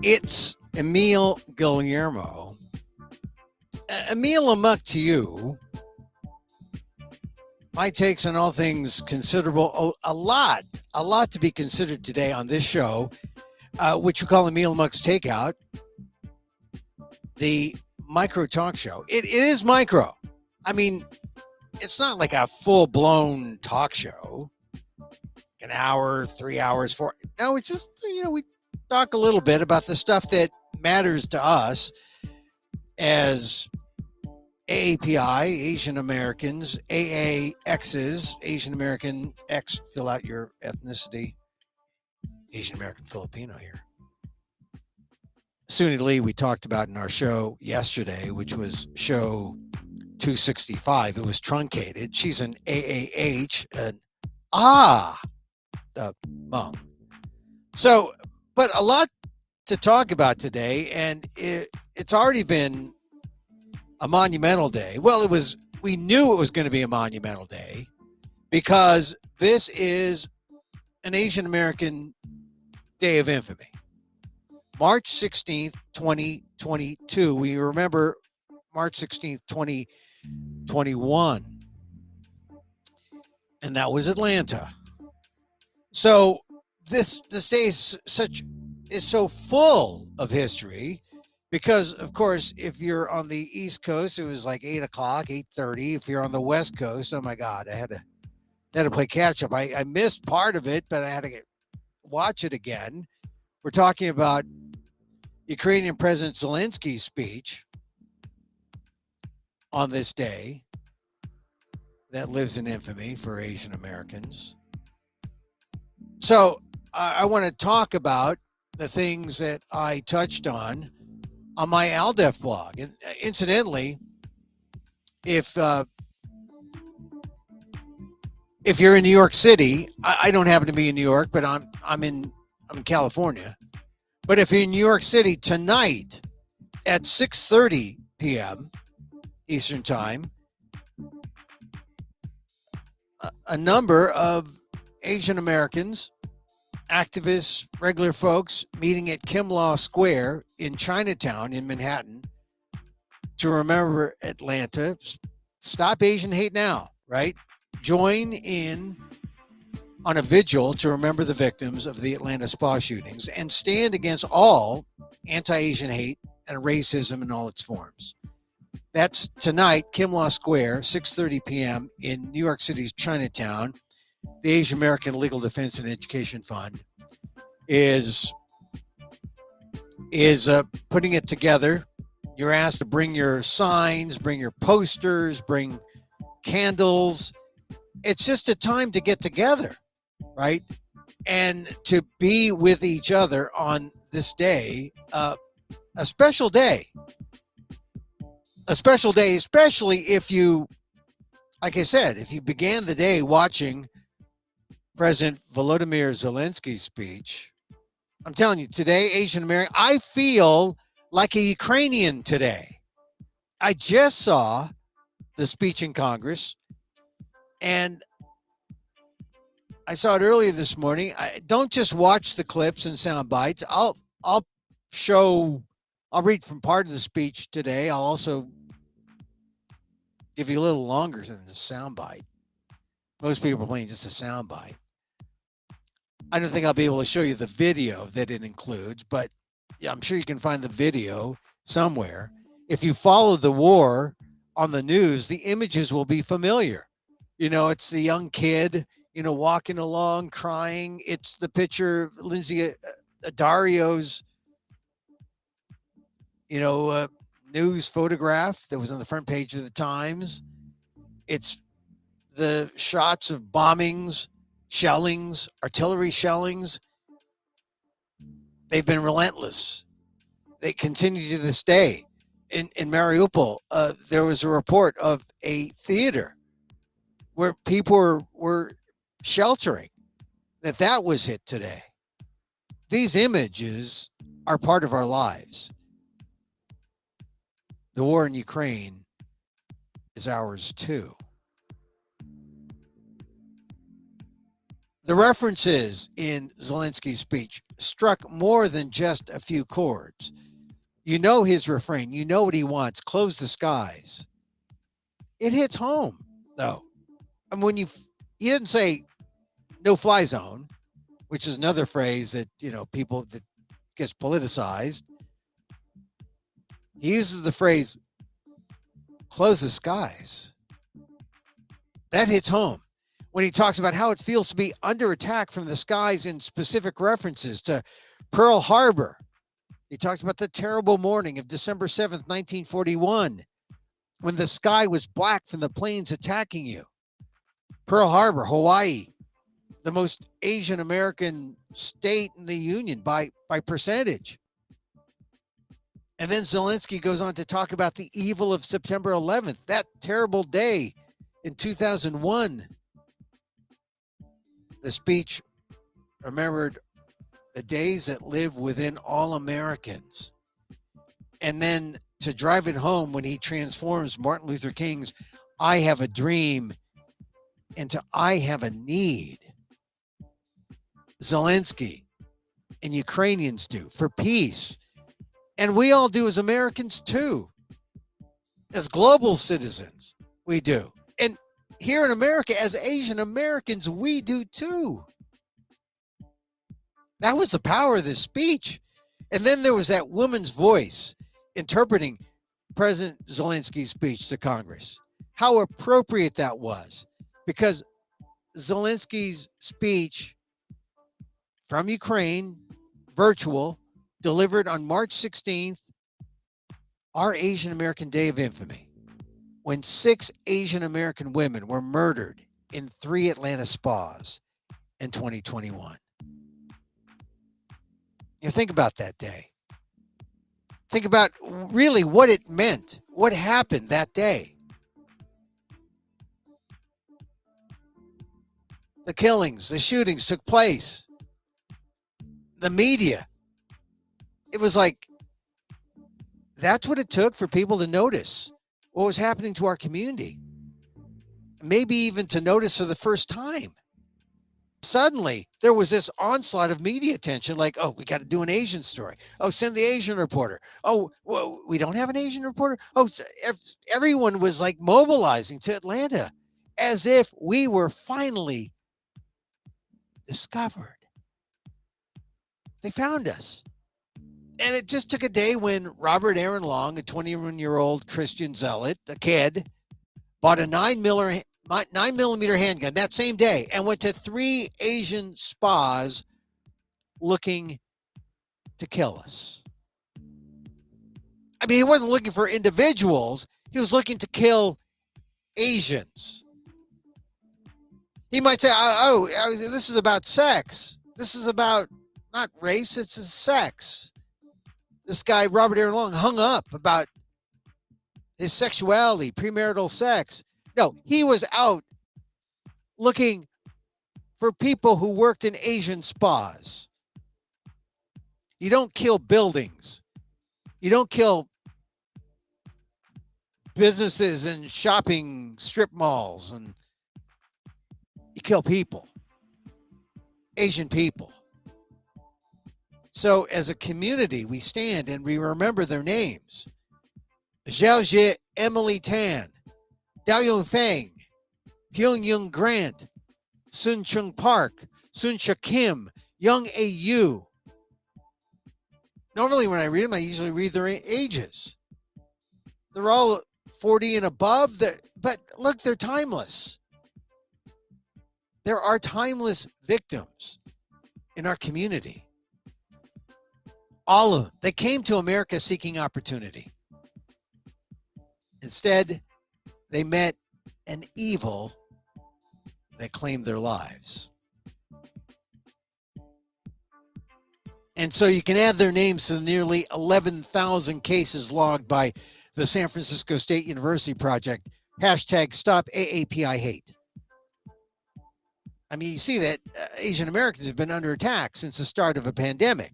It's Emil Guillermo. Emil, Amok to you. My takes on all things considerable. Oh, a lot to be considered today on this show, which we call Emil Amok's Takeout, the micro talk show. It is micro. I mean, it's not like a full blown talk show, an hour, 3 hours, four. No, it's just, we talk a little bit about the stuff that matters to us as AAPI, Asian Americans, AAXs, Asian American X, fill out your ethnicity, Asian American Filipino here. Suni Lee, we talked about in our show yesterday, which was show 265. It was truncated. She's an AAH, an Hmong. So, but a lot to talk about today, and it's already been a monumental day. Well, we knew it was going to be a monumental day because this is an Asian American Day of Infamy. March 16th, 2022. We remember March 16th, 2021. And that was Atlanta. So this day is so full of history. Because, of course, if you're on the East Coast, it was like 8 o'clock, 8:30. If you're on the West Coast, oh, my God, I had to play catch-up. I missed part of it, but I had to watch it again. We're talking about Ukrainian President Zelensky's speech on this day that lives in infamy for Asian Americans. So I want to talk about the things that I touched on my ALDEF blog. And incidentally, if you're in New York City, I don't happen to be in New York, but I'm in California. But if you're in New York City tonight at 6:30 p.m. Eastern Time, a number of Asian Americans, activists, regular folks meeting at Kimlaw Square in Chinatown in Manhattan to remember Atlanta. Stop Asian hate now, right? Join in on a vigil to remember the victims of the Atlanta spa shootings and stand against all anti-Asian hate and racism in all its forms. That's tonight, Kimlaw Square, 6:30 p.m. in New York City's Chinatown. The Asian American Legal Defense and Education Fund is putting it together. You're asked to bring your signs, bring your posters, bring candles. It's just a time to get together, right? And to be with each other on this day, a special day. A special day, especially if you, like I said, if you began the day watching President Volodymyr Zelensky's speech. I'm telling you, today, Asian American, I feel like a Ukrainian today. I just saw the speech in Congress, and I saw it earlier this morning. I don't just watch the clips and sound bites. I'll read from part of the speech today. I'll also give you a little longer than the sound bite. Most people are playing just a sound bite. I don't think I'll be able to show you the video that it includes, but yeah, I'm sure you can find the video somewhere. If you follow the war on the news, the images will be familiar. It's the young kid, walking along, crying. It's the picture of Lindsay Dario's, news photograph that was on the front page of the Times. It's the shots of bombings, shellings, artillery shellings. They've been relentless. They continue to this day. In Mariupol, there was a report of a theater where people were sheltering, that was hit today. These images are part of our lives. The war in Ukraine is ours too. The references in Zelensky's speech struck more than just a few chords. You know his refrain. You know what he wants. Close the skies. It hits home, though. And when he didn't say no fly zone, which is another phrase that, people that gets politicized. He uses the phrase close the skies. That hits home when he talks about how it feels to be under attack from the skies in specific references to Pearl Harbor. He talks about the terrible morning of December 7th, 1941, when the sky was black from the planes attacking you. Pearl Harbor, Hawaii, the most Asian American state in the Union by percentage. And then Zelensky goes on to talk about the evil of September 11th, that terrible day in 2001. The speech remembered the days that live within all Americans. And then to drive it home when he transforms Martin Luther King's I have a dream into I have a need. Zelensky and Ukrainians do for peace. And we all do as Americans too. As global citizens, we do. And here in America, as Asian Americans, we do too. That was the power of this speech. And then there was that woman's voice interpreting President Zelensky's speech to Congress. How appropriate that was. Because Zelensky's speech from Ukraine, virtual, delivered on March 16th, our Asian American Day of Infamy, when 6 Asian American women were murdered in 3 Atlanta spas in 2021. You think about that day. Think about really what it meant, what happened that day. The killings, the shootings took place. The media. It was like, that's what it took for people to notice what was happening to our community. Maybe even to notice for the first time. Suddenly, there was this onslaught of media attention, like, oh, we got to do an Asian story. Oh, send the Asian reporter. Oh, well, we don't have an Asian reporter. Oh, everyone was like mobilizing to Atlanta as if we were finally discovered. They found us. And it just took a day when Robert Aaron Long, a 21-year-old Christian zealot, a kid, bought a 9mm handgun that same day and went to 3 Asian spas looking to kill us. I mean, he wasn't looking for individuals. He was looking to kill Asians. He might say, oh, this is about sex. This is about not race, it's sex. This guy, Robert Aaron Long, hung up about his sexuality, premarital sex. No, he was out looking for people who worked in Asian spas. You don't kill buildings. You don't kill businesses and shopping strip malls. And you kill people. Asian people. So as a community, we stand and we remember their names. Zhao Jie, Emily Tan, Dao Yongfeng, Pyong Yung Grant, Sun Chung Park, Sun Sha Kim, Young A Yu. Normally when I read them, I usually read their ages. They're all 40 and above, but look, they're timeless. There are timeless victims in our community. All of them. They came to America seeking opportunity. Instead, they met an evil that claimed their lives. And so you can add their names to the nearly 11,000 cases logged by the San Francisco State University Project, #Stop AAPI Hate. I mean, you see that Asian Americans have been under attack since the start of a pandemic,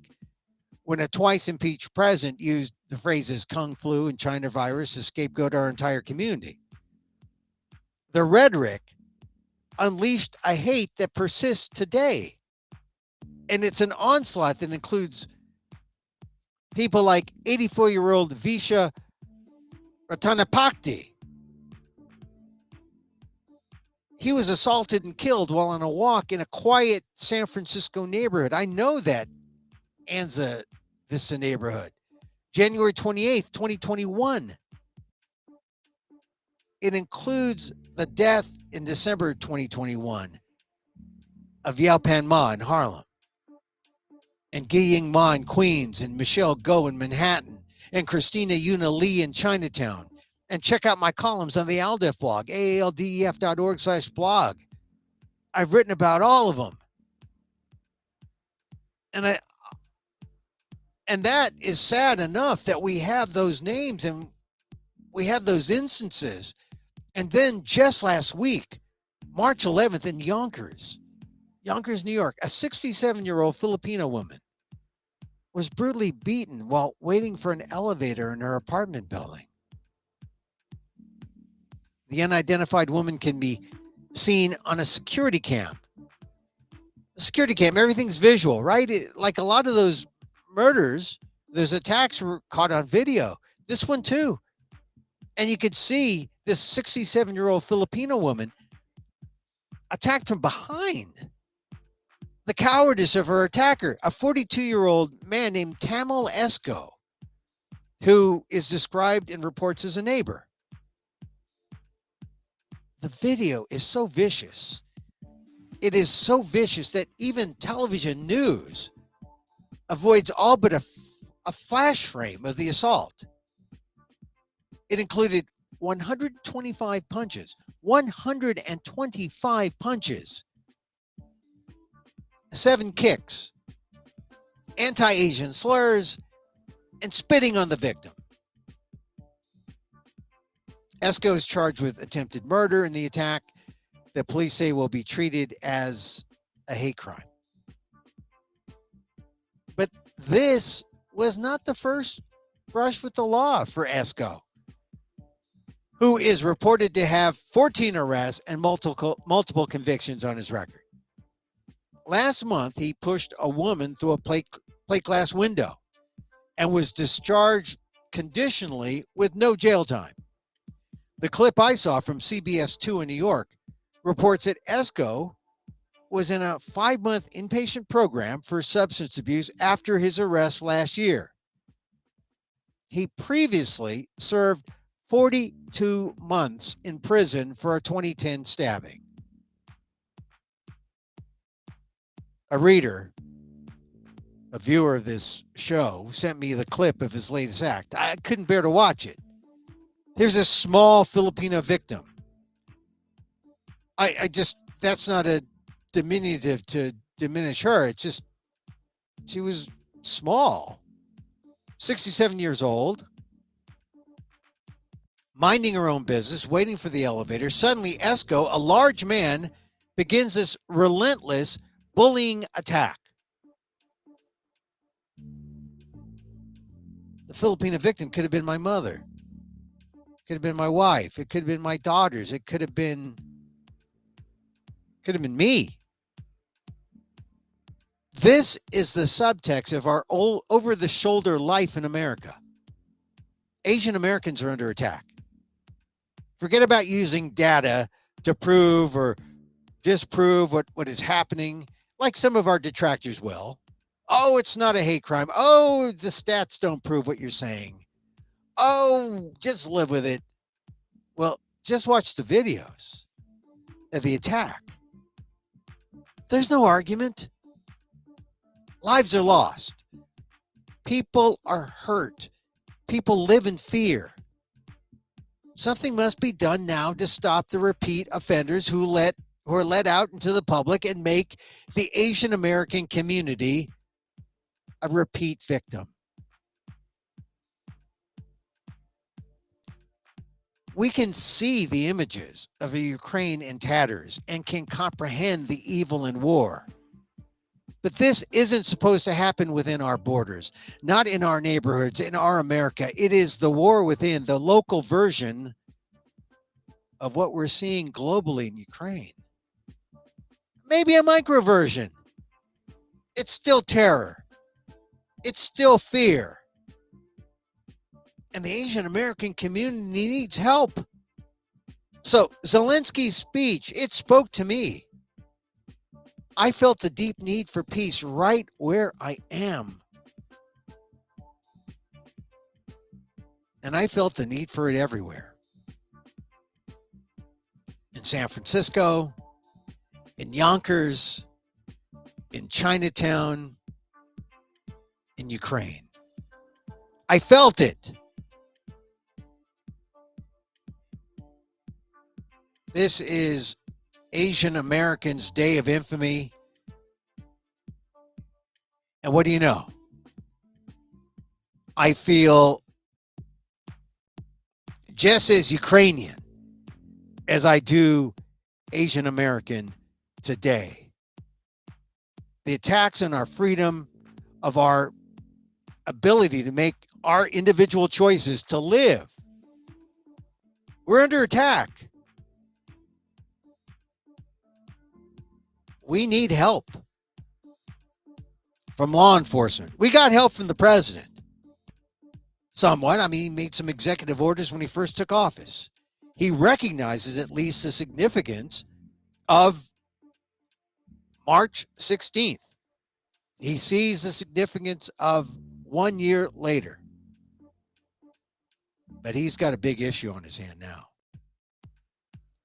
when a twice impeached president used the phrases Kung flu and China virus to scapegoat our entire community. The rhetoric unleashed a hate that persists today. And it's an onslaught that includes people like 84-year-old Visha Ratanapakdi. He was assaulted and killed while on a walk in a quiet San Francisco neighborhood. I know that Anza Vista neighborhood. January 28th, 2021. It includes the death in December 2021 of Yao Pan Ma in Harlem, and Giying Ma in Queens, and Michelle Go in Manhattan, and Christina Yuna Lee in Chinatown. And check out my columns on the ALDEF blog, aaldef.org/blog. I've written about all of them. And that is sad enough that we have those names and we have those instances. And then just last week, March 11th in Yonkers, New York, a 67-year-old Filipino woman was brutally beaten while waiting for an elevator in her apartment building. The unidentified woman can be seen on a security cam. A security cam, everything's visual, right? Like a lot of those murders, those attacks were caught on video. This one too. And you could see this 67-year-old Filipino woman attacked from behind. The cowardice of her attacker, a 42-year-old man named Tamil Esco, who is described in reports as a neighbor. The video is so vicious. It is so vicious that even television news avoids all but a flash frame of the assault. It included 125 punches, 125 punches, 7 kicks, anti-Asian slurs, and spitting on the victim. Esco is charged with attempted murder in the attack that police say will be treated as a hate crime. But this was not the first brush with the law for Esco, who is reported to have 14 arrests and multiple convictions on his record. Last month, he pushed a woman through a plate glass window and was discharged conditionally with no jail time. The clip I saw from CBS 2 in New York reports that Esco was in a 5-month inpatient program for substance abuse after his arrest last year. He previously served 42 months in prison for a 2010 stabbing. A reader, a viewer of this show, sent me the clip of his latest act. I couldn't bear to watch it. Here's a small Filipino victim. I just, that's not a diminutive to diminish her. It's just, she was small, 67 years old, minding her own business, waiting for the elevator. Suddenly, Esco, a large man, begins this relentless bullying attack. The Filipino victim could have been my mother. Could have been my wife. It could have been my daughters. It could have been me. This is the subtext of our over-the-shoulder life in America. Asian Americans are under attack. Forget about using data to prove or disprove what is happening, like some of our detractors will. Oh, it's not a hate crime. Oh, the stats don't prove what you're saying. Oh, just live with it. Well, just watch the videos of the attack. There's no argument. Lives are lost. People are hurt. People live in fear. Something must be done now to stop the repeat offenders who are let out into the public and make the Asian American community a repeat victim. We can see the images of a Ukraine in tatters and can comprehend the evil in war. But this isn't supposed to happen within our borders, not in our neighborhoods, in our America. It is the war within, the local version of what we're seeing globally in Ukraine. maybe a micro version. It's still terror. It's still fear. And the Asian American community needs help. So Zelensky's speech, it spoke to me. I felt the deep need for peace right where I am. And I felt the need for it everywhere. In San Francisco, in Yonkers, in Chinatown, in Ukraine. I felt it. This is Asian Americans' Day of Infamy. And what do you know? I feel just as Ukrainian as I do Asian American today. The attacks on our freedom, of our ability to make our individual choices to live. We're under attack. We need help from law enforcement. We got help from the president. Somewhat. I mean, he made some executive orders when he first took office. He recognizes at least the significance of March 16th. He sees the significance of 1 year later. But he's got a big issue on his hand now.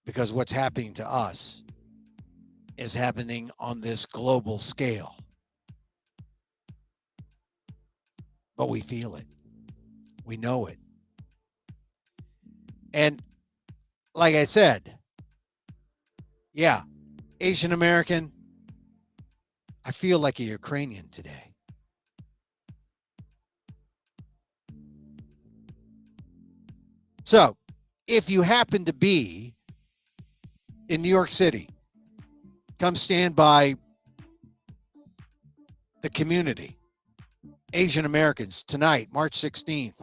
Because what's happening to us is happening on this global scale. But we feel it. We know it. And like I said, yeah, Asian American, I feel like a Ukrainian today. So, if you happen to be in New York City, come stand by the community. Asian Americans tonight, March 16th,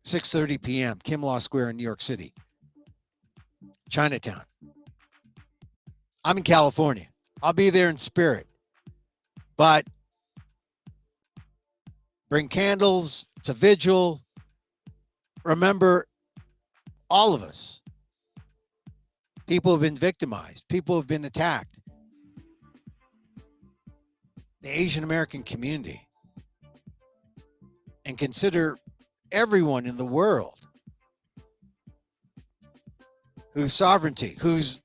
6:30 p.m., Kinlaw Square in New York City, Chinatown. I'm in California. I'll be there in spirit. But bring candles. It's a vigil. Remember, all of us. People have been victimized. People have been attacked. The Asian American community. And consider everyone in the world whose sovereignty, whose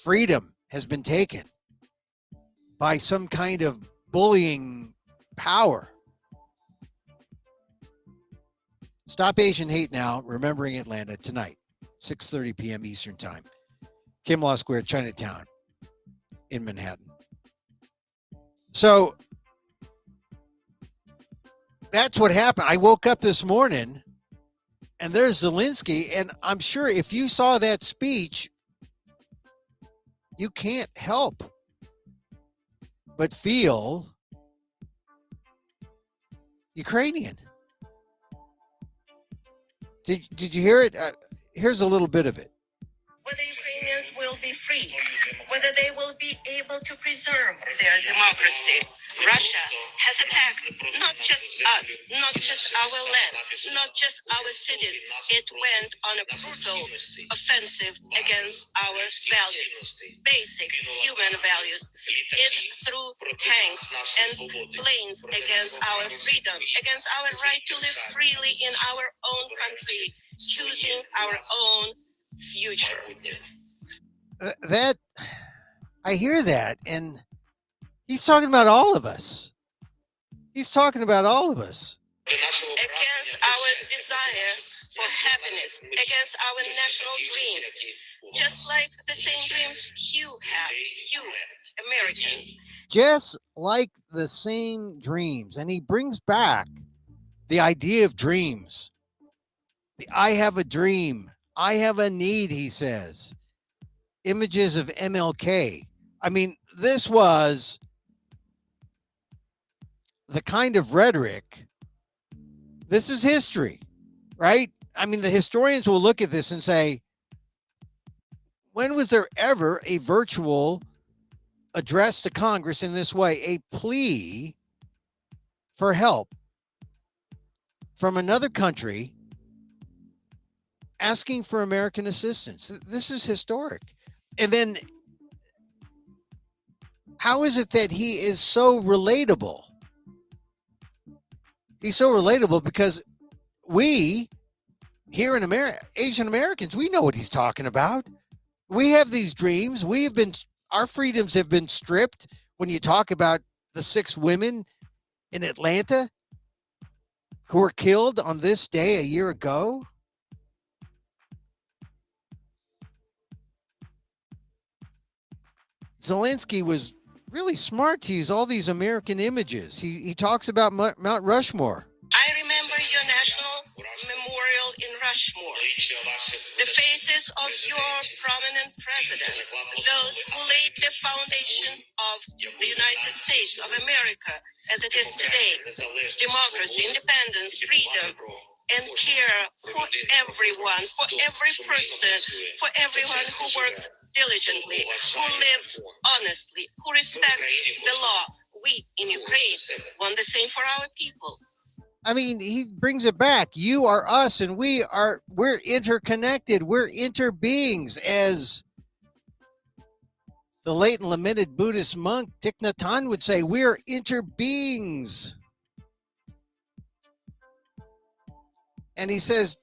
freedom has been taken by some kind of bullying power. Stop Asian Hate Now, Remembering Atlanta tonight, 6:30 p.m. Eastern Time. Kinlaw Square, Chinatown in Manhattan. So that's what happened. I woke up this morning and there's Zelensky, and I'm sure if you saw that speech, you can't help but feel Ukrainian. Did you hear it? Here's a little bit of it. Whether Ukrainians will be free, whether they will be able to preserve their democracy. Russia has attacked not just us, not just our land, not just our cities. It went on a brutal offensive against our values, basic human values. It threw tanks and planes against our freedom, against our right to live freely in our own country, choosing our own future. That I hear that, and he's talking about all of us. He's talking about all of us. Against our desire for happiness, against our national dreams, just like the same dreams you have, you Americans. Just like the same dreams. And he brings back the idea of dreams. I have a dream. I have a need, he says. Images of MLK. I mean, this was the kind of rhetoric. This is history, right? I mean, the historians will look at this and say, when was there ever a virtual address to Congress in this way, a plea for help from another country asking for American assistance. This is historic. And then how is it that he is so relatable? He's so relatable because we here in America, Asian Americans, we know what he's talking about. We have these dreams. Our freedoms have been stripped. When you talk about the 6 women in Atlanta who were killed on this day a year ago, Zelensky was really smart to use all these American images. He talks about Mount Rushmore. I remember your national memorial in Rushmore. The faces of your prominent presidents, those who laid the foundation of the United States of America as it is today. Democracy, independence, freedom, and care for everyone, for every person, for everyone who works diligently, who lives honestly, who respects the law. We in Ukraine want the same for our people. I mean, he brings it back. You are us, and we're interconnected. We're interbeings, as the late and lamented Buddhist monk Thich Nhat Hanh would say. We're interbeings. And he says,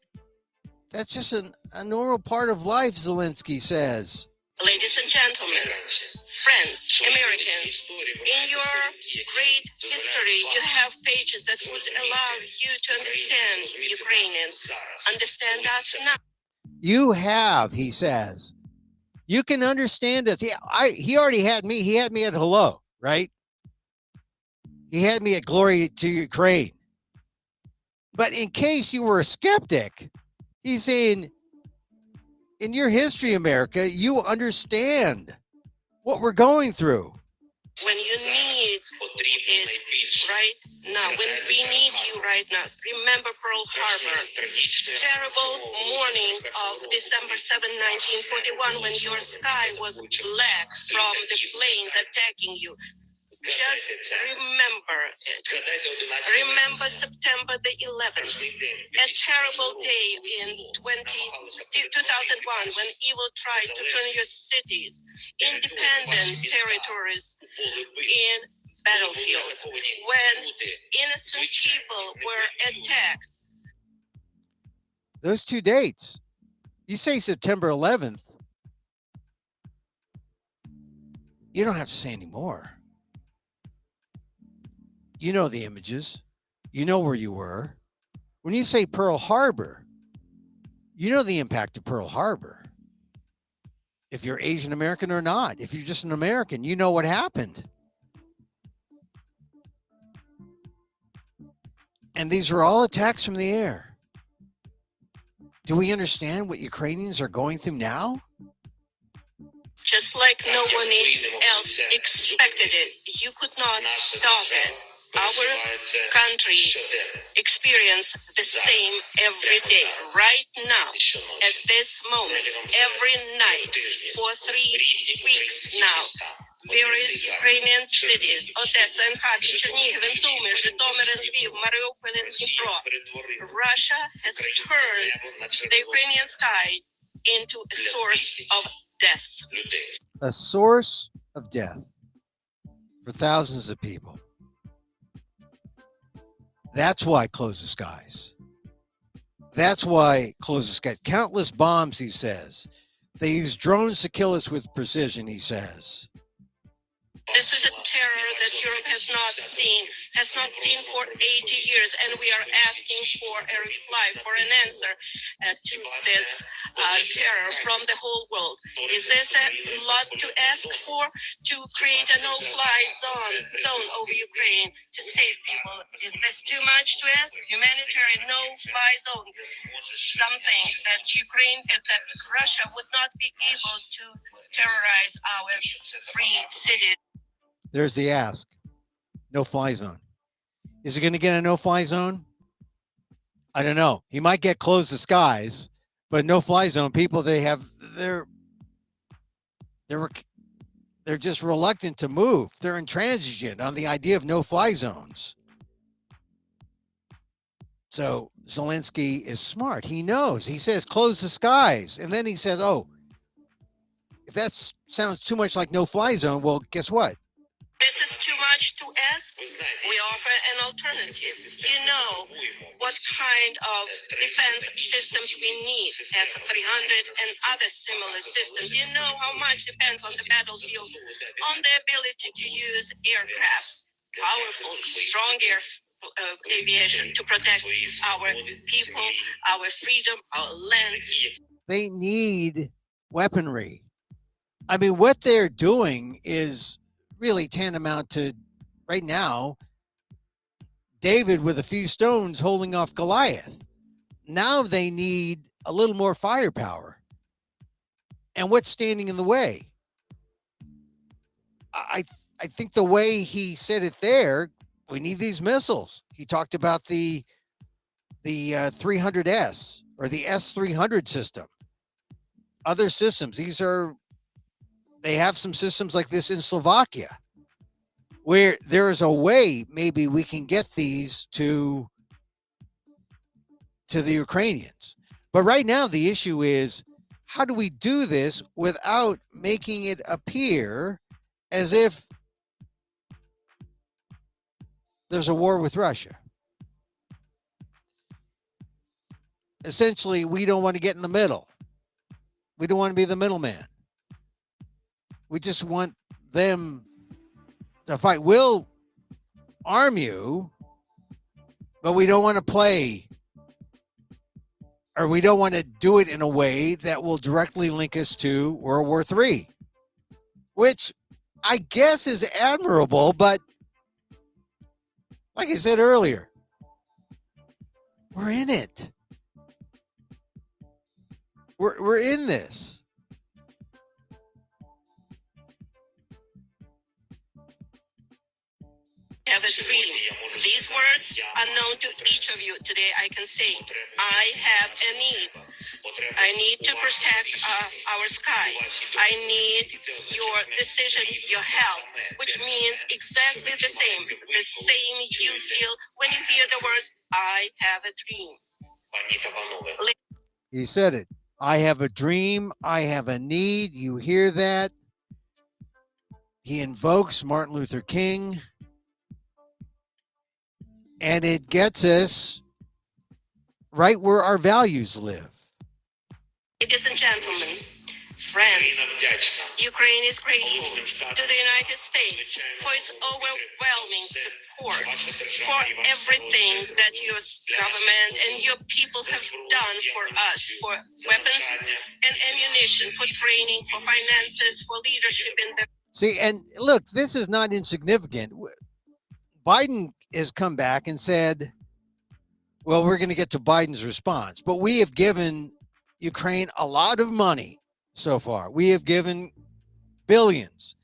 that's just a normal part of life, Zelensky says. Ladies and gentlemen, friends, Americans, in your great history, you have pages that would allow you to understand Ukrainians, understand us now. You have, he says. You can understand us. He already had me. He had me at hello, right? He had me at glory to Ukraine. But in case you were a skeptic, he's saying, in your history, America, you understand what we're going through. When you need it right now, when we need you right now, remember Pearl Harbor, terrible morning of December 7, 1941, when your sky was black from the planes attacking you. Just remember it. Remember September the 11th, a terrible day in 2001 when evil tried to turn your cities, independent territories, in battlefields, when innocent people were attacked. Those 2 dates. You say September 11th. You don't have to say any more. You know the images. You know where you were. When you say Pearl Harbor, you know the impact of Pearl Harbor. If you're Asian American or not, if you're just an American, you know what happened. And these are all attacks from the air. Do we understand what Ukrainians are going through now? Just like no one else expected it, you could not stop it. Our country experiences the same every day, right now, at this moment, every night, for 3 weeks now. Various Ukrainian cities, Odessa and Kharkiv, Chernihiv and Sumy, Zhytomyr and Lviv, Mariupol and Dnipro. Russia has turned the Ukrainian sky into a source of death. A source of death for thousands of people. That's why close the skies. That's why close the skies. Countless bombs, he says. They use drones to kill us with precision, he says. This is a terror that Europe has not seen for 80 years, and we are asking for a reply, for an answer to this terror from the whole world. Is this a lot to ask for, to create a no-fly zone over Ukraine to save people? Is this too much to ask? Humanitarian no-fly zone, something that that Russia would not be able to terrorize our free cities. There's the ask. No-fly zone. Is it going to get a no-fly zone? I don't know. He might get close the skies, but no-fly zone people, they're they're just reluctant to move. They're intransigent on the idea of no-fly zones. So Zelensky is smart. He knows. He says, close the skies. And then he says, oh, if that sounds too much like no-fly zone, well, guess what? This is too much to ask. We offer an alternative. You know what kind of defense systems we need, S-300 and other similar systems. You know how much depends on the battlefield, on the ability to use aircraft, powerful, strong aviation to protect our people, our freedom, our land. They need weaponry. I mean, what they're doing is really tantamount to, right now, David with a few stones holding off Goliath. Now they need a little more firepower. And what's standing in the way? I think the way he said it there, we need these missiles. He talked about the 300S or the S-300 system. Other systems, they have some systems like this in Slovakia, where there is a way maybe we can get these to the Ukrainians. But right now the issue is, how do we do this without making it appear as if there's a war with Russia? Essentially, we don't want to get in the middle. We don't want to be the middleman. We just want them to fight. We'll arm you, but we don't want to play, or we don't want to do it in a way that will directly link us to World War III, which I guess is admirable, but like I said earlier, we're in it. We're in this. Have a dream. These words are known to each of you. Today I can say, I have a need. I need to protect our sky. I need your decision, your help, which means exactly the same you feel when you hear the words, I have a dream. He said it. I have a dream. I have a need. You hear that? He invokes Martin Luther King. And it gets us right where our values live. Ladies and gentlemen, friends, Ukraine is grateful to the United States for its overwhelming support, for everything that your government and your people have done for us, for weapons and ammunition, for training, for finances, for leadership in the... See, and look, this is not insignificant. Biden has come back and said, well, we're going to get to Biden's response, but we have given Ukraine a lot of money so far. We have given billions.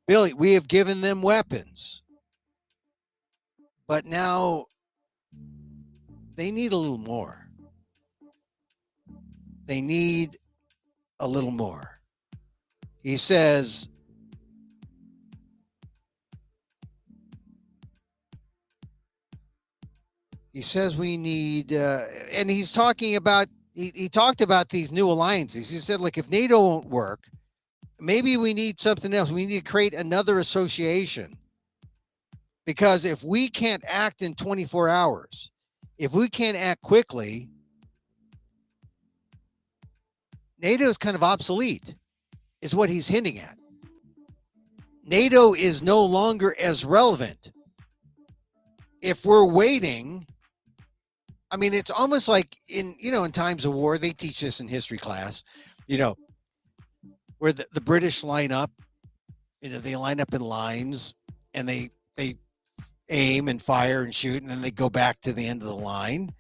We have given them weapons. But now they need a little more. They need a little more. He says, we need, and he's talking about, he talked about these new alliances. He said, look, if NATO won't work, maybe we need something else. We need to create another association. Because if we can't act in 24 hours, if we can't act quickly, NATO is kind of obsolete, is what he's hinting at. NATO is no longer as relevant. If we're waiting, I mean, it's almost like in times of war, they teach this in history class, where the British line up, they line up in lines and they aim and fire and shoot, and then they go back to the end of the line.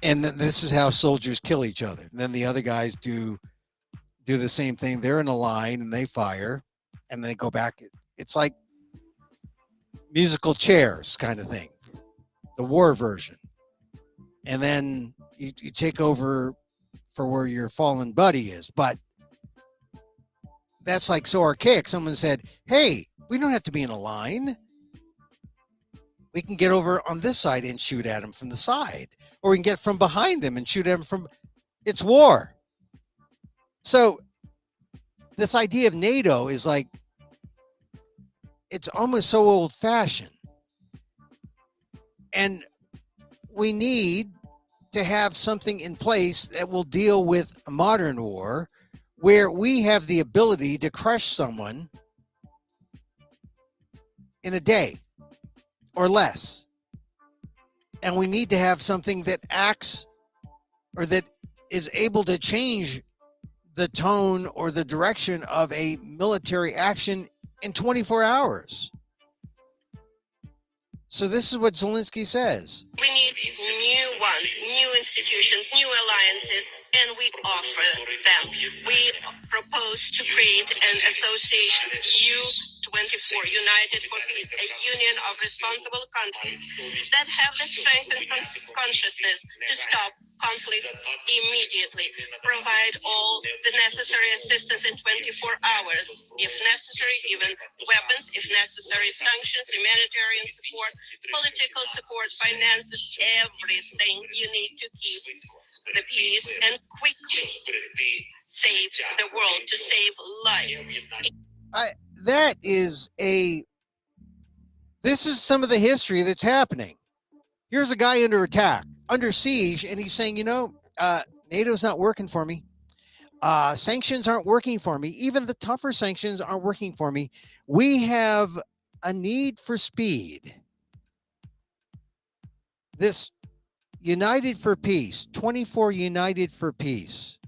And then this is how soldiers kill each other. And then the other guys do the same thing. They're in a line and they fire and they go back. It's like musical chairs kind of thing, the war version. And then you take over for where your fallen buddy is. But that's like so archaic. Someone said, hey, we don't have to be in a line. We can get over on this side and shoot at them from the side, or we can get from behind them and shoot at them from. It's war. So this idea of NATO is like, it's almost so old fashioned. And we need to have something in place that will deal with a modern war where we have the ability to crush someone in a day or less. And we need to have something that acts or that is able to change the tone or the direction of a military action in 24 hours. So this is what Zelensky says. We need new ones, new institutions, new alliances, and we offer them. We propose to create an association, U24, United for Peace, a union of responsible countries that have the strength and consciousness to stop conflicts immediately, provide all the necessary assistance in 24 hours, if necessary, even weapons, if necessary, sanctions, humanitarian support, political support, finances, everything you need to keep the peace and quickly save the world, to save lives. This is some of the history that's happening. Here's a guy under attack, under siege, and he's saying, NATO's not working for me. Sanctions aren't working for me. Even the tougher sanctions aren't working for me. We have a need for speed. This United for Peace, 24 United for Peace,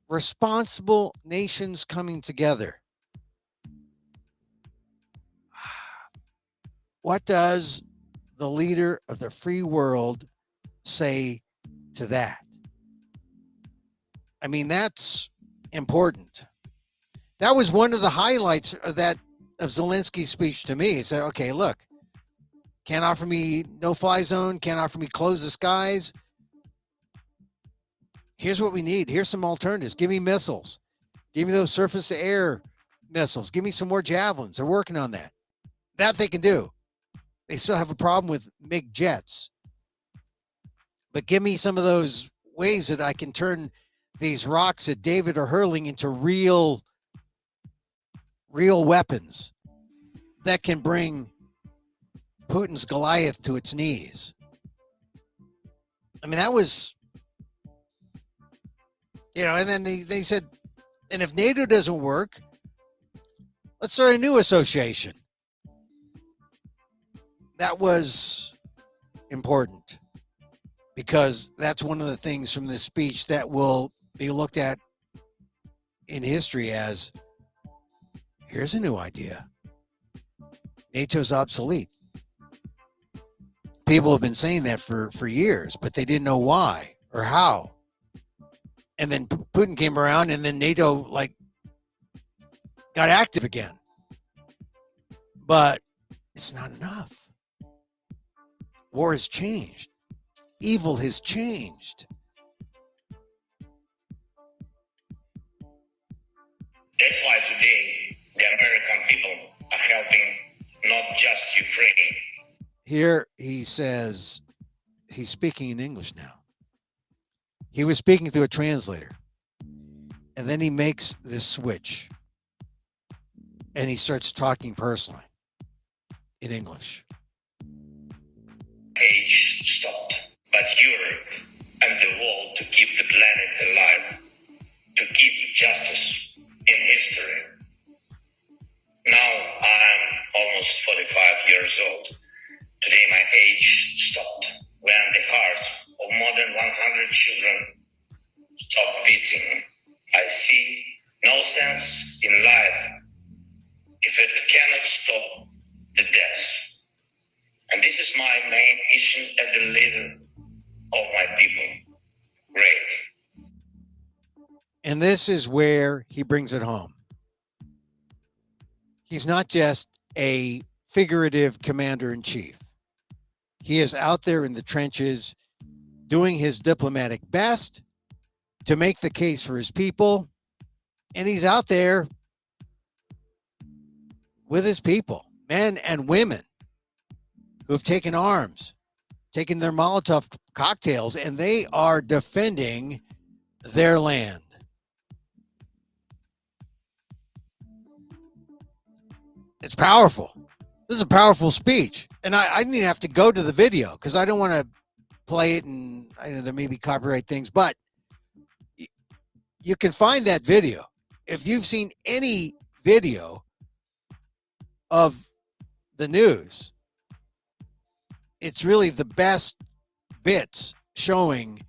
responsible nations coming together. What does the leader of the free world say to that? I mean, that's important. That was one of the highlights of Zelensky's speech to me. He said, okay, look, can't offer me no-fly zone, can't offer me close the skies. Here's what we need. Here's some alternatives. Give me missiles. Give me those surface-to-air missiles. Give me some more javelins. They're working on that. That they can do. They still have a problem with MiG jets. But give me some of those ways that I can turn these rocks that David are hurling into real weapons that can bring Putin's Goliath to its knees. I mean, that was, and then they said, and if NATO doesn't work, let's start a new association. That was important because that's one of the things from this speech that will be looked at in history as, here's a new idea. NATO's obsolete. People have been saying that for years, but they didn't know why or how. And then Putin came around, and then NATO got active again. But it's not enough. War has changed. Evil has changed. That's why today the American people are helping not just Ukraine. Here he says, he's speaking in English now. He was speaking through a translator. And then he makes this switch. And he starts talking personally in English. Age stopped, but Europe and the world to keep the planet alive, to keep justice in history. Now I'm almost 45 years old. Today my age stopped when the hearts of more than 100 children stopped beating. I see no sense in life if it cannot stop the death. And this is my main mission as the leader of my people. Great. And this is where he brings it home. He's not just a figurative commander-in-chief. He is out there in the trenches doing his diplomatic best to make the case for his people And he's out there with his people, men and women who have taken arms, taken their Molotov cocktails, and they are defending their land. It's powerful. This is a powerful speech. And I didn't even have to go to the video because I don't want to play it, and I know there may be copyright things, but you can find that video. If you've seen any video of the news, it's really the best bits showing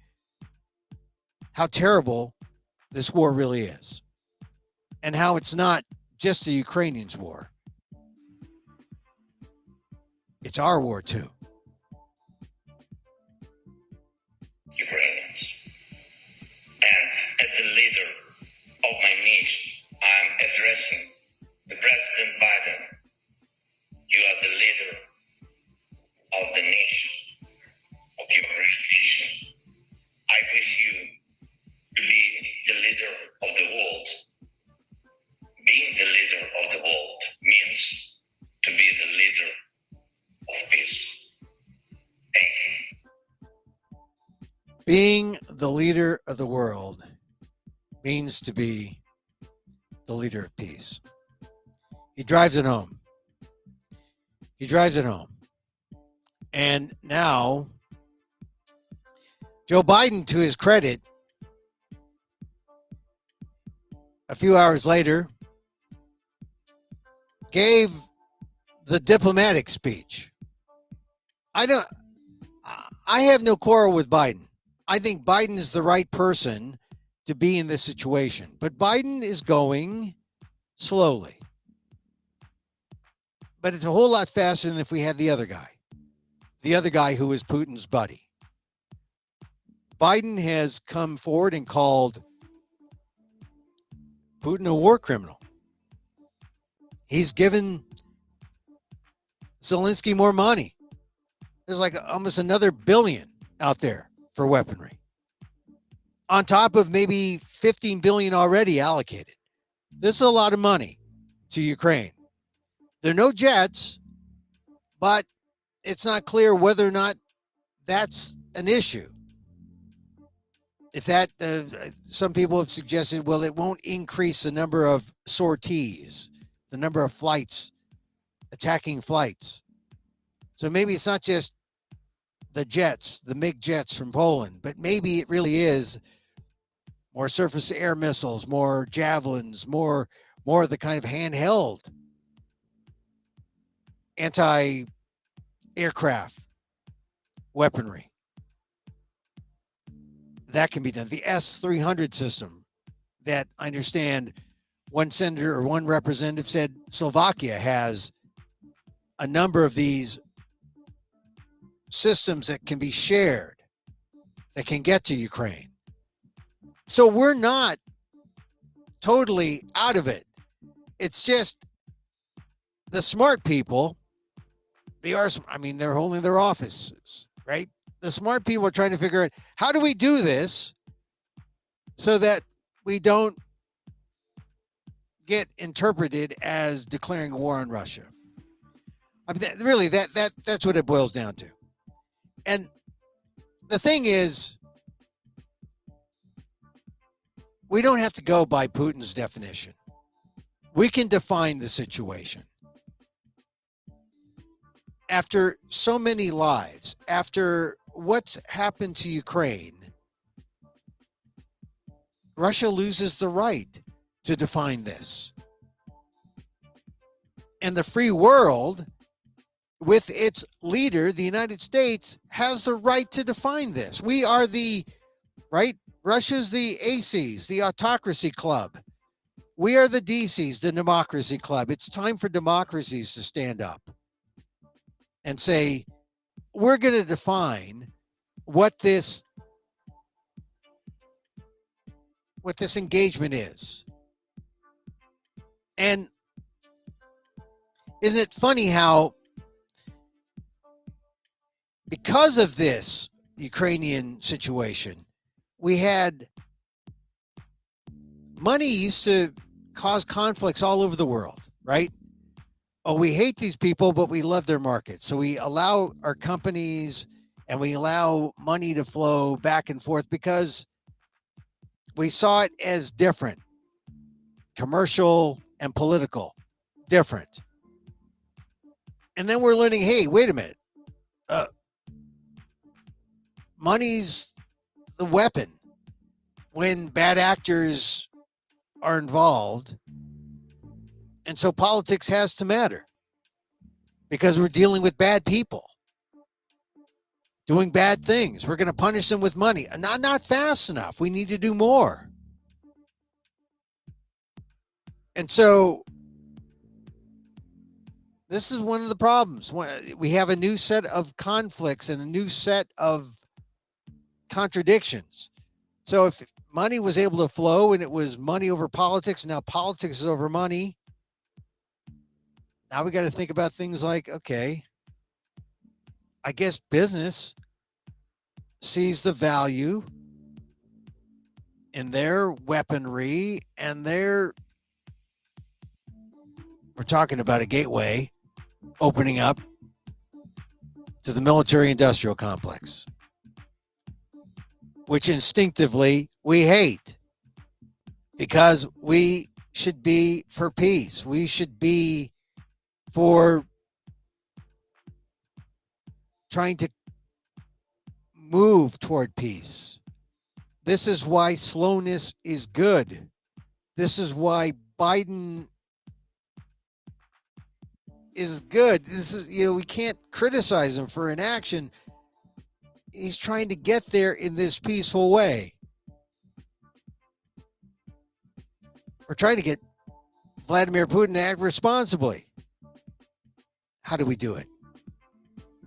how terrible this war really is and how it's not just the Ukrainians' war. It's our war too. Ukrainians. And as the leader of my nation, I'm addressing the President Biden. You are the leader of the nation, of your great nation. I wish you to be the leader of the world. Being the leader of the world means to be the leader of peace. Thank you. Being the leader of the world means to be the leader of peace. He drives it home. He drives it home. And now, Joe Biden, to his credit, a few hours later, gave the diplomatic speech. I have no quarrel with Biden. I think Biden is the right person to be in this situation. But Biden is going slowly. But it's a whole lot faster than if we had the other guy who is Putin's buddy. Biden has come forward and called Putin a war criminal. He's given Zelensky more money. There's like almost another billion out there for weaponry, on top of maybe 15 billion already allocated. This is a lot of money to Ukraine. There are no jets, but it's not clear whether or not that's an issue. If that, some people have suggested, well, it won't increase the number of sorties, the number of flights, attacking flights. So maybe it's not just the jets, the MiG jets from Poland, but maybe it really is more surface to air missiles, more javelins, more of the kind of handheld anti-aircraft weaponry. That can be done. The S-300 system that I understand one senator or one representative said Slovakia has a number of these systems that can be shared, that can get to Ukraine. So we're not totally out of it. It's just the smart people, they're holding their offices, right? The smart people are trying to figure out, how do we do this so that we don't get interpreted as declaring war on Russia? I mean, really, that's what it boils down to. And the thing is, we don't have to go by Putin's definition. We can define the situation. After so many lives, after what's happened to Ukraine, Russia loses the right to define this. And the free world, with its leader, the United States, has the right to define this. We are Russia's the ACs, the autocracy club. We are the DCs, the democracy club. It's time for democracies to stand up and say, we're going to define what this engagement is. And isn't it funny how, because of this Ukrainian situation, we had money used to cause conflicts all over the world, right? Oh, we hate these people, but we love their market. So we allow our companies and we allow money to flow back and forth because we saw it as different, commercial and political, different. And then we're learning, hey, wait a minute. Money's the weapon when bad actors are involved. And so politics has to matter because we're dealing with bad people doing bad things. We're going to punish them with money. Not fast enough. We need to do more. And so this is one of the problems. We have a new set of conflicts and a new set of contradictions. So if money was able to flow and it was money over politics, now politics is over money. Now we got to think about things like, okay, I guess business sees the value in their weaponry and we're talking about a gateway opening up to the military industrial complex, which instinctively we hate because we should be for peace. We should be for trying to move toward peace. This is why slowness is good. This is why Biden is good. This is, we can't criticize him for inaction. He's trying to get there in this peaceful way. We're trying to get Vladimir Putin to act responsibly. How do we do it?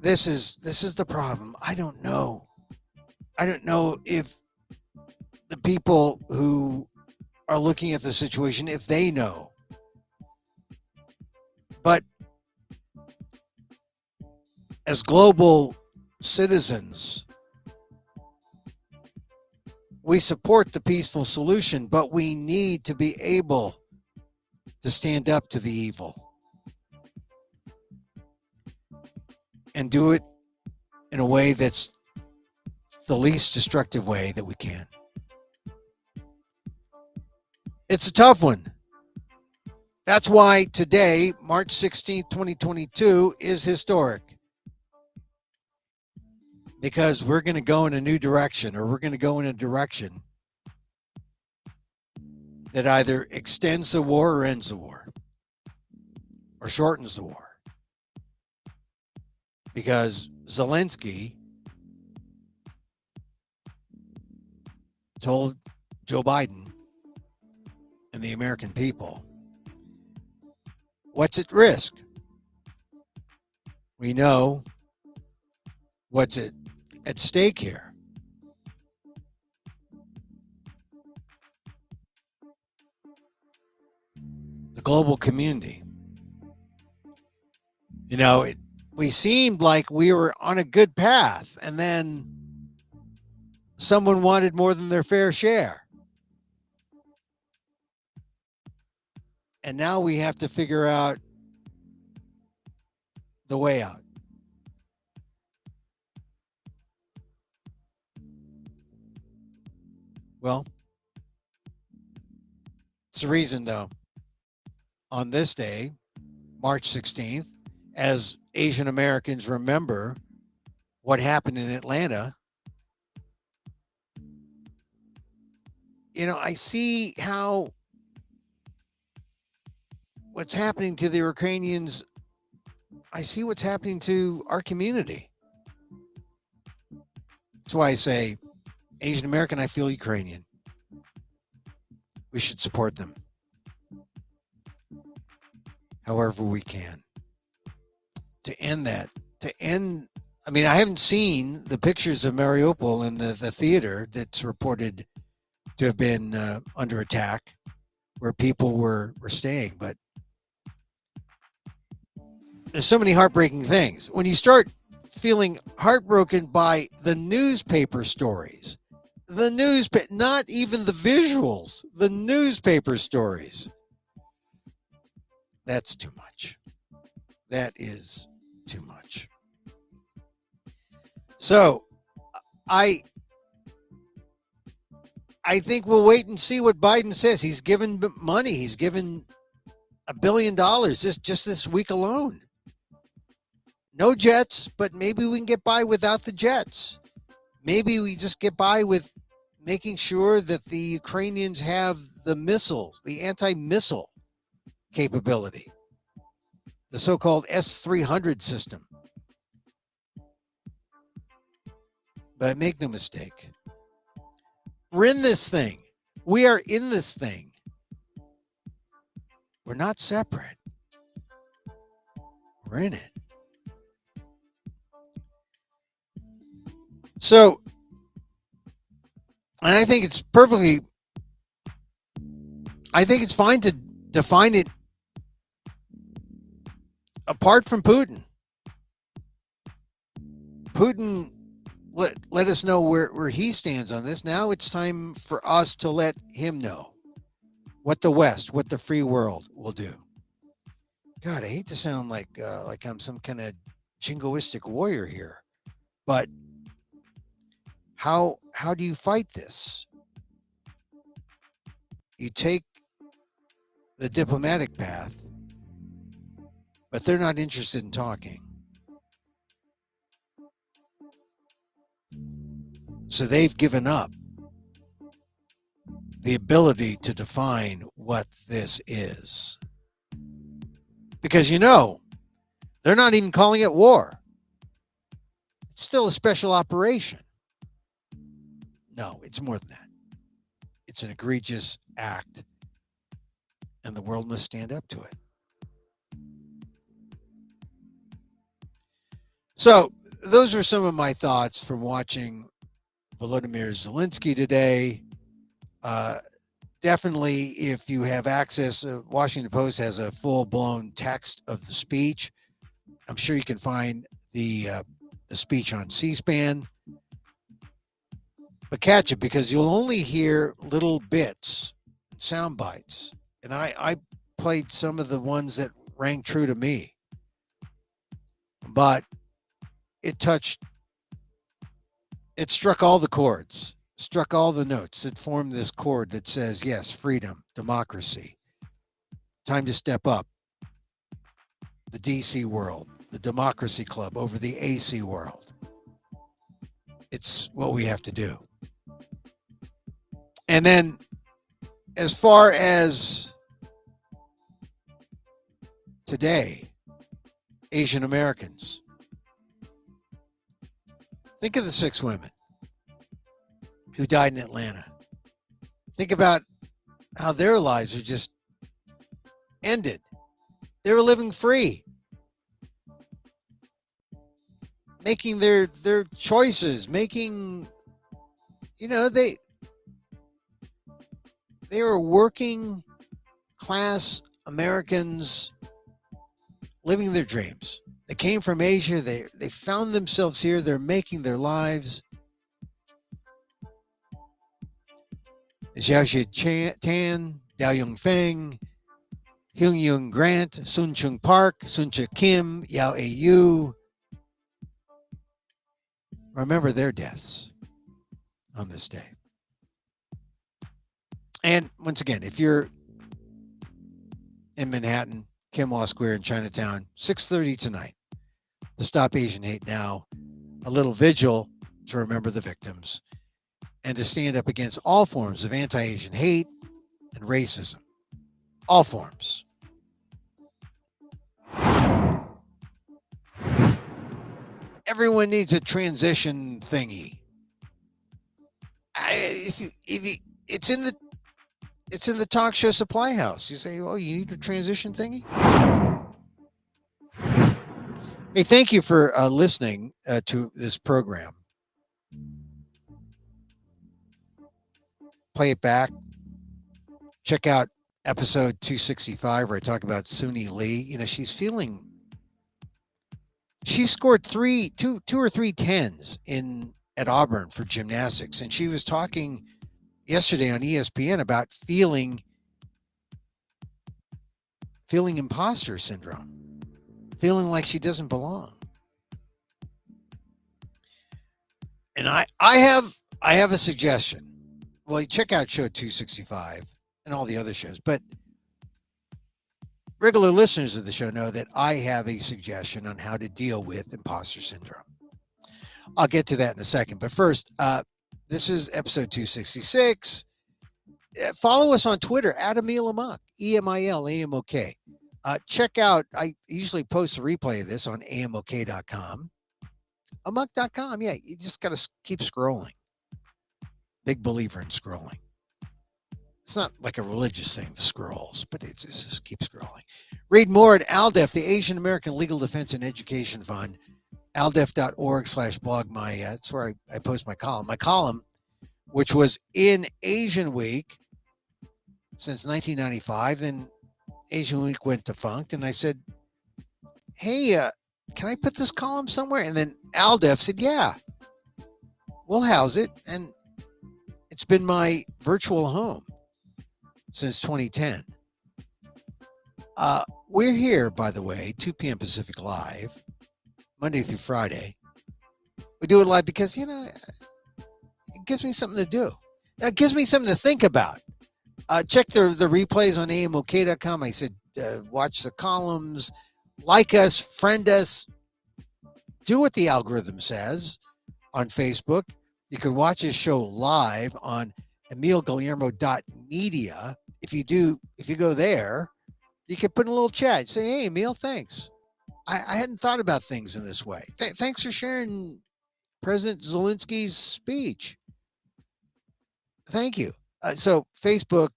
This is the problem. I don't know. I don't know if the people who are looking at the situation, if they know. But as global citizens, we support the peaceful solution, but we need to be able to stand up to the evil and do it in a way that's the least destructive way that we can. It's a tough one. That's why today, March 16th, 2022, is historic. Because we're going to go in a new direction, or we're going to go in a direction that either extends the war or ends the war, or shortens the war. Because Zelensky told Joe Biden and the American people what's at risk. We know what's at stake here. The global community. We seemed like we were on a good path, and then someone wanted more than their fair share. And now we have to figure out the way out. Well, it's the reason, though, on this day, March 16th, as Asian Americans remember what happened in Atlanta, I see how what's happening to the Ukrainians, I see what's happening to our community. That's why I say, Asian American, I feel Ukrainian. We should support them however we can to end that. I haven't seen the pictures of Mariupol in the theater that's reported to have been under attack where people were staying, but there's so many heartbreaking things. When you start feeling heartbroken by the newspaper stories, the newspaper, not even the visuals, the newspaper stories. That's too much. That is too much. So I think we'll wait and see what Biden says. He's given money. He's given $1 billion just this week alone. No jets, but maybe we can get by without the jets. Maybe we just get by with making sure that the Ukrainians have the missiles, the anti-missile capability, the so-called S-300 system. But make no mistake, we're in this thing. We are in this thing. We're not separate. We're in it. So, and I think it's fine to define it apart from Putin. Putin let us know where he stands on this. Now it's time for us to let him know what the West, what the free world will do. God, I hate to sound like I'm some kind of jingoistic warrior here, but how do you fight this? You take the diplomatic path, but they're not interested in talking. So they've given up the ability to define what this is. Because, they're not even calling it war. It's still a special operation. No, it's more than that. It's an egregious act, and the world must stand up to it. So, those are some of my thoughts from watching Volodymyr Zelensky today. Definitely, if you have access, Washington Post has a full-blown text of the speech. I'm sure you can find the speech on C-SPAN. But catch it, because you'll only hear little bits, sound bites. And I played some of the ones that rang true to me. But it struck all the chords, struck all the notes. It formed this chord that says, yes, freedom, democracy. Time to step up. The DC world, the democracy club over the AC world. It's what we have to do. And then, as far as today, Asian Americans, think of the 6 women who died in Atlanta. Think about how their lives are just ended. They were living free, making their choices, making, they were working class Americans living their dreams. They came from Asia. They found themselves here. They're making their lives. Xiaoxi Tan, Dao Yongfeng, Hyung Yung Grant, Sun Chung Park, Sun Cha Kim, Yao Yu. Remember their deaths on this day. And once again, if you're in Manhattan, Kim Law Square in Chinatown, 6:30 tonight, the Stop Asian Hate Now, a little vigil to remember the victims and to stand up against all forms of anti-Asian hate and racism. All forms. Everyone needs a transition thingy. It's in the talk show supply house. You say, oh, you need a transition thingy? Hey, thank you for listening to this program. Play it back. Check out episode 265 where I talk about Suni Lee. She scored two or three tens in at Auburn for gymnastics, and she was talking yesterday on ESPN about feeling imposter syndrome, feeling like she doesn't belong. And I have a suggestion. Well, you check out show 265 and all the other shows, but regular listeners of the show know that I have a suggestion on how to deal with imposter syndrome. I'll get to that in a second. But first, this is episode 266. Follow us on Twitter at Emil Amok, EMIL, check out, I usually post a replay of this on amok.com. Amok.com, yeah, you just got to keep scrolling. Big believer in scrolling. It's not like a religious thing, the scrolls, but it just keep scrolling. Read more at ALDEF, the Asian American Legal Defense and Education Fund, aldef.org/blog. That's where I post my column. My column, which was in Asian Week since 1995, then Asian Week went defunct, and I said, hey, can I put this column somewhere? And then ALDEF said, yeah, we'll house it. And it's been my virtual home since 2010. We're here, by the way, 2 p.m. Pacific Live, Monday through Friday. We do it live because, it gives me something to do. It gives me something to think about. Check the replays on amok.com. I said, watch the columns, like us, friend us, do what the algorithm says on Facebook. You can watch this show live on emilguillermo.media. If you go there, you can put in a little chat. Say, hey, Emil, thanks. I hadn't thought about things in this way. Thanks for sharing President Zelensky's speech. Thank you. So Facebook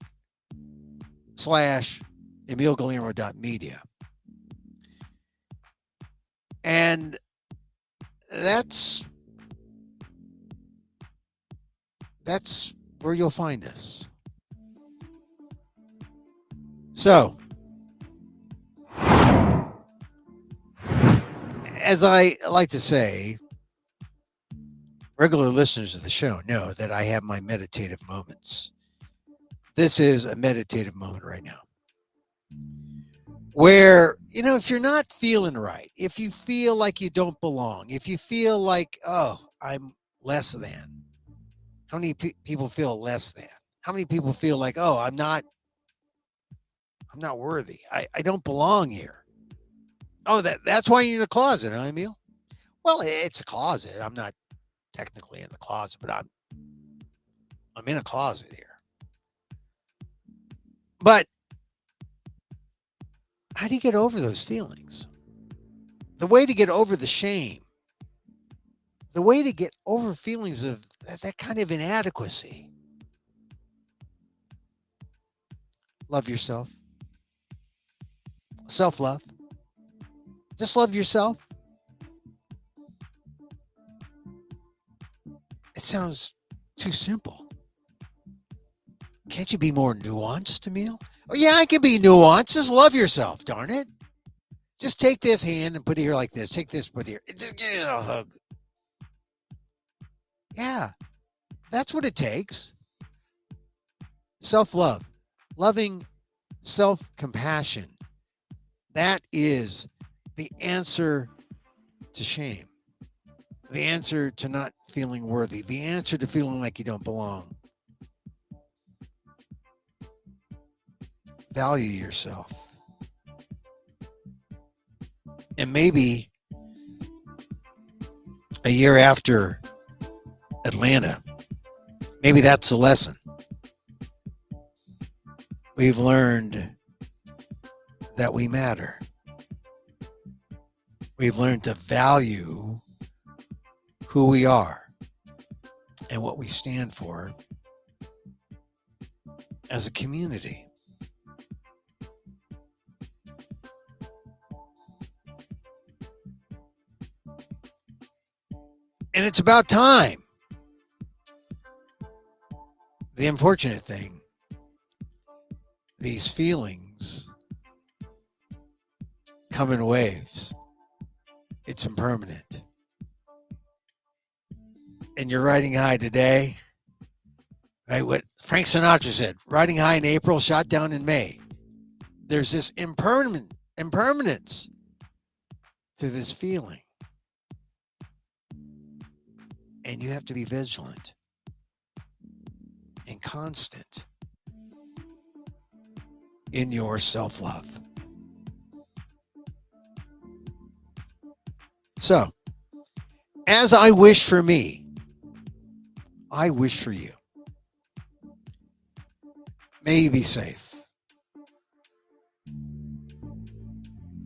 /emilguillermo.media. And that's where you'll find us. So, as I like to say, regular listeners of the show know that I have my meditative moments. This is a meditative moment right now. Where, if you're not feeling right, if you feel like you don't belong, if you feel like, oh, I'm less than. How many people feel less than? How many people feel like, oh, I'm not worthy. I don't belong here. Oh, that's why you're in the closet, huh, Emil? Well, it's a closet. I'm not technically in the closet, but I'm in a closet here. But how do you get over those feelings? The way to get over the shame, the way to get over feelings of that kind of inadequacy. Love yourself. Self-love. Just love yourself. It sounds too simple. Can't you be more nuanced, Emil? Oh, yeah, I can be nuanced. Just love yourself, darn it. Just take this hand and put it here like this. Take this, put it here. Just give it a hug. Yeah, that's what it takes. Self-love, loving self-compassion. That is the answer to shame. The answer to not feeling worthy. The answer to feeling like you don't belong. Value yourself. And maybe a year after Atlanta, maybe that's the lesson. We've learned that we matter. We've learned to value who we are and what we stand for as a community. And it's about time. The unfortunate thing, these feelings come in waves. It's impermanent. and you're riding high today, right? What Frank Sinatra said, riding high in April, shot down in May. There's this impermanence to this feeling. And you have to be vigilant and constant in your self-love. So, as I wish for me, I wish for you. May you be safe.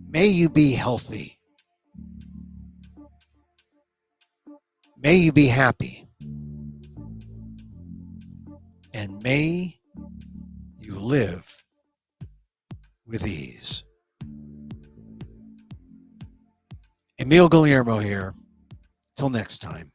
May you be healthy. May you be happy. And may you live with ease. Emil Guillermo here. Till next time.